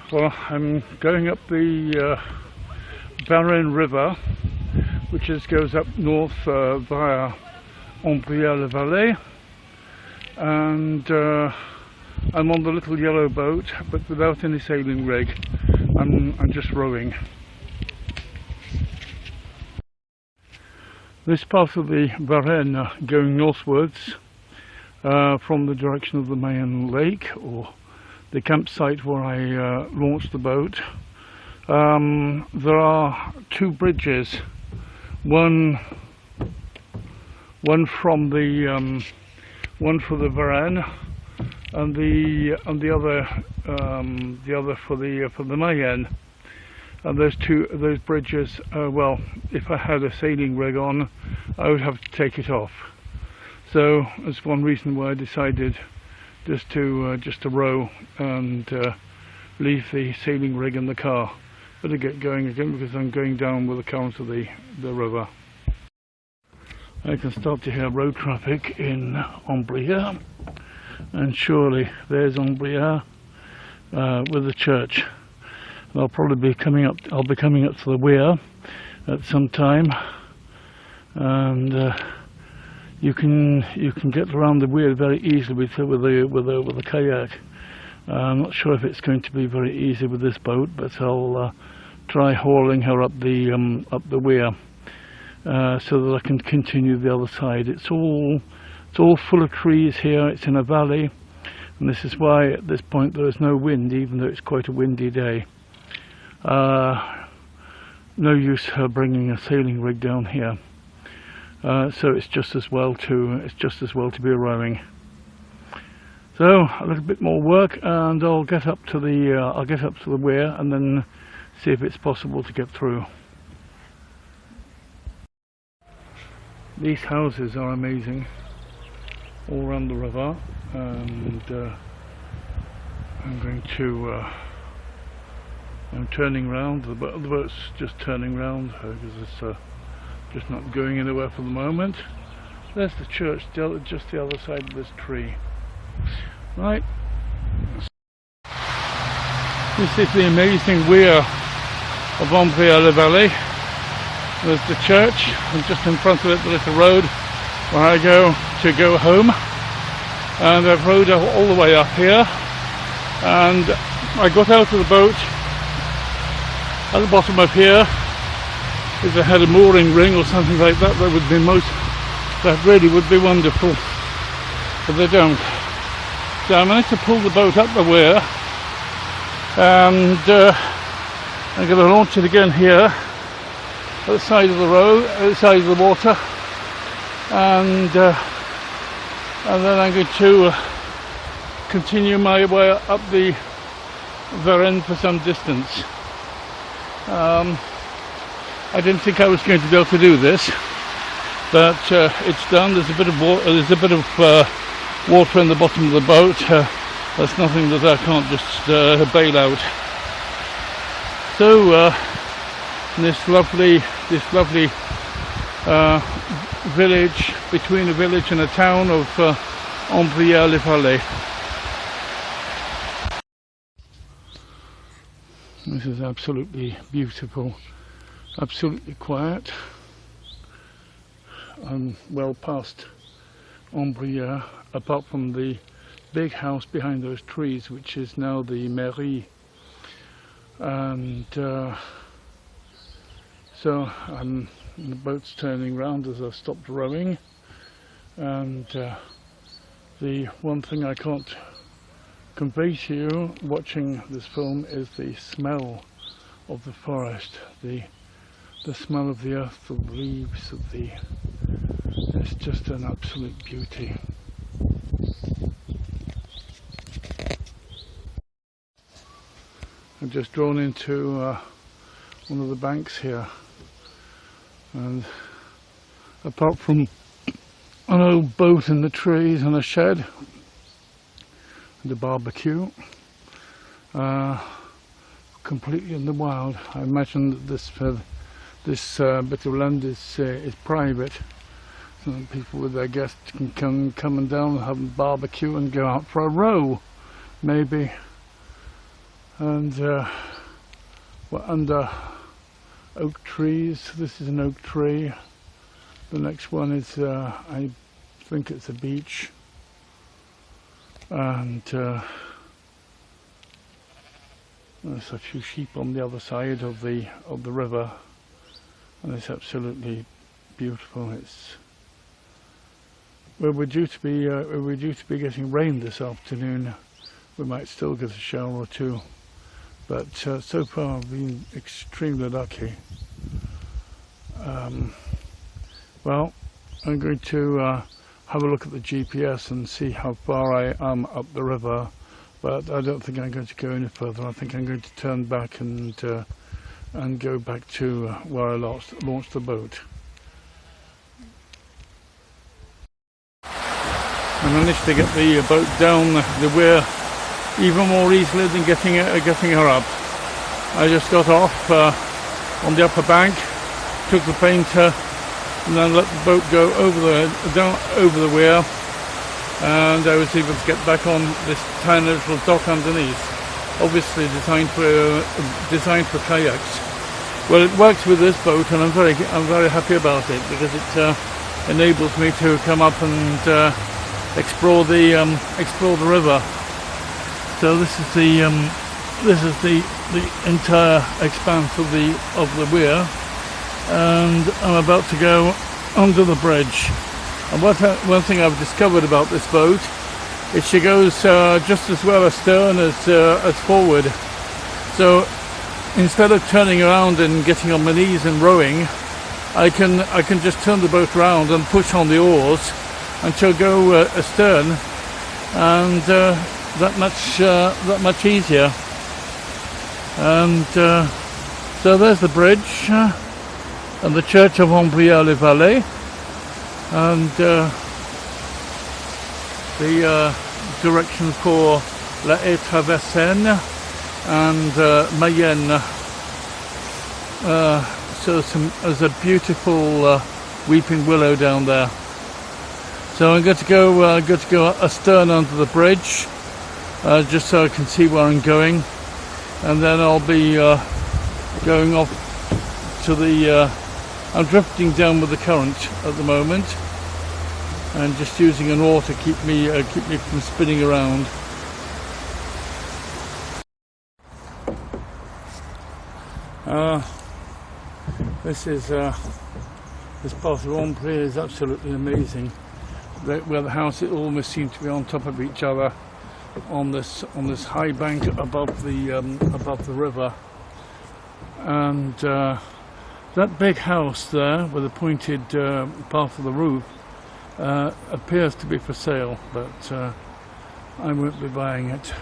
Well, I'm going up the Varenne River, which goes up north via Ambrières, Vallées, and I'm on the little yellow boat, but without any sailing rig. I'm just rowing. This part of the Varenne going northwards from the direction of the main lake, or the campsite where I launched the boat. There are two bridges, one from the one for the Varenne, and the other for the Mayenne. And those bridges, well, if I had a sailing rig on, I would have to take it off. So that's one reason why I decided just to row and leave the sailing rig in the car. Better get going again because I'm going down with the current of the river. I can start to hear road traffic in Ambrières, and surely there's Ambrières with the church. And I'll probably be coming up. I'll be coming up to the weir at some time, and you can get around the weir very easily with a kayak. I'm not sure if it's going to be very easy with this boat, but I'll try hauling her up the weir so that I can continue the other side. It's all full of trees here. It's in a valley, and this is why at this point there is no wind, even though it's quite a windy day. No use bringing a sailing rig down here. So it's just as well to be rowing. So a little bit more work, and I'll get up to the weir and then see if it's possible to get through. These houses are amazing, all around the river, and I'm turning round. The boat's just turning round because it's just not going anywhere for the moment. There's the church, just the other side of this tree. Right. This is the amazing weir of Ambrières Vallées. There's the church, and just in front of it the little road where I go home. And I've rowed all the way up here, and I got out of the boat at the bottom of here. If they had a mooring ring or something like that, that really would be wonderful, but they don't. So I managed to pull the boat up the weir, and I'm going to launch it again here at the side of the road, at the side of the water, and then I'm going to continue my way up the Varenne for some distance. I didn't think I was going to be able to do this, but it's done. There's a bit of water in the bottom of the boat. That's nothing that I can't just bail out. So this lovely village, between a village and a town of Ambrières-les-Vallées. This is absolutely beautiful, absolutely quiet. I'm well past Ambrières, apart from the big house behind those trees, which is now the mairie. And so the boat's turning round as I've stopped rowing, and the one thing I can't convey to you watching this film is the smell of the forest, the smell of the earth, the leaves, it's just an absolute beauty. I've just drawn into one of the banks here, and apart from an old boat in the trees and a shed and a barbecue, completely in the wild. I imagine that this bit of land is private, so that people with their guests can come and down and have a barbecue and go out for a row, maybe. and we're under oak trees. This is an oak tree. The next one is I think it's a beech, and there's a few sheep on the other side of the river, and it's absolutely beautiful. We're due to be getting rain this afternoon. We might still get a shower or two, but so far I've been extremely lucky. Well, I'm going to have a look at the GPS and see how far I am up the river, but I don't think I'm going to go any further. I think I'm going to turn back and go back to where I launched the boat. I managed to get the boat down the weir even more easily than getting her up. I just got off on the upper bank, took the painter, and then let the boat go down over the weir, and I was able to get back on this tiny little dock underneath, obviously designed for kayaks. Well, it works with this boat, and I'm very happy about it, because it enables me to come up and explore the river. So this is the entire expanse of the weir, and I'm about to go under the bridge. And one thing I've discovered about this boat is she goes just as well astern as forward. So instead of turning around and getting on my knees and rowing, I can just turn the boat around and push on the oars, and she'll go astern, and that much easier. And so there's the bridge and the church of Ambrières les Vallées, and the direction for La Traversenne and Mayenne. So there's a beautiful weeping willow down there. So I'm going to go astern under the bridge, just so I can see where I'm going, and then I'll be going off to the. I'm drifting down with the current at the moment, and just using an oar to keep me from spinning around. This part of Ambrières is absolutely amazing. Where the houses almost seem to be on top of each other on this high bank above the river, and that big house there with the pointed part of the roof appears to be for sale, but I won't be buying it.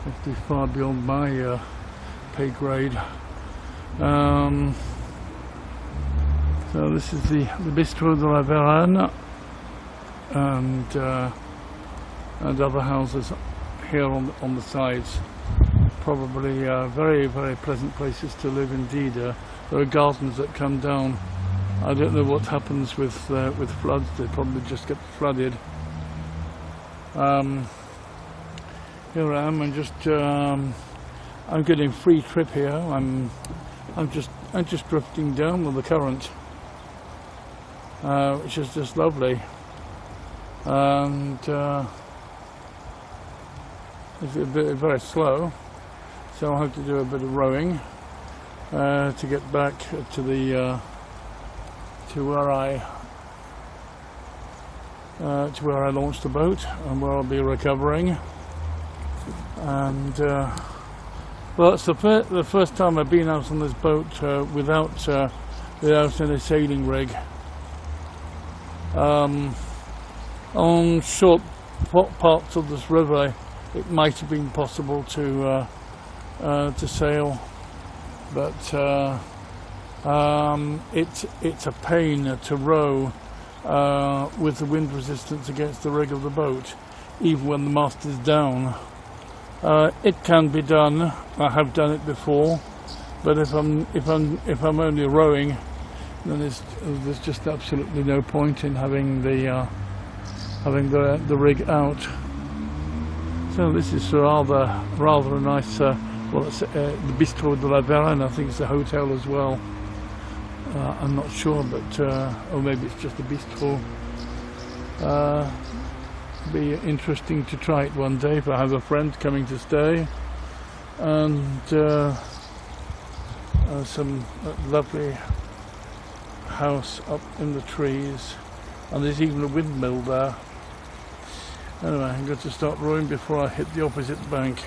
It'd be far beyond my pay grade. So this is the Bistro de la Varenne, and other houses here on the sides. Probably very, very pleasant places to live indeed. There are gardens that come down. I don't know what happens with floods. They probably just get flooded. Here I am. I'm getting free trip here. I'm just drifting down with the current, which is just lovely, and it's very slow, so I'll have to do a bit of rowing to get back to where I launched the boat and where I'll be recovering. And well, it's the first time I've been out on this boat without any sailing rig. On short parts of this river, it might have been possible to sail, but it's a pain to row with the wind resistance against the rig of the boat, even when the mast is down. It can be done. I have done it before, but if I'm only rowing, then there's just absolutely no point in having the rig out. So So this is rather a nice, well, it's the Bistro de la Varenne. I think it's a hotel as well. I'm not sure, but or maybe it's just a bistro. Be interesting to try it one day if I have a friend coming to stay. And some lovely house up in the trees, and there's even a windmill there. Anyway, I'm going to start rowing before I hit the opposite bank.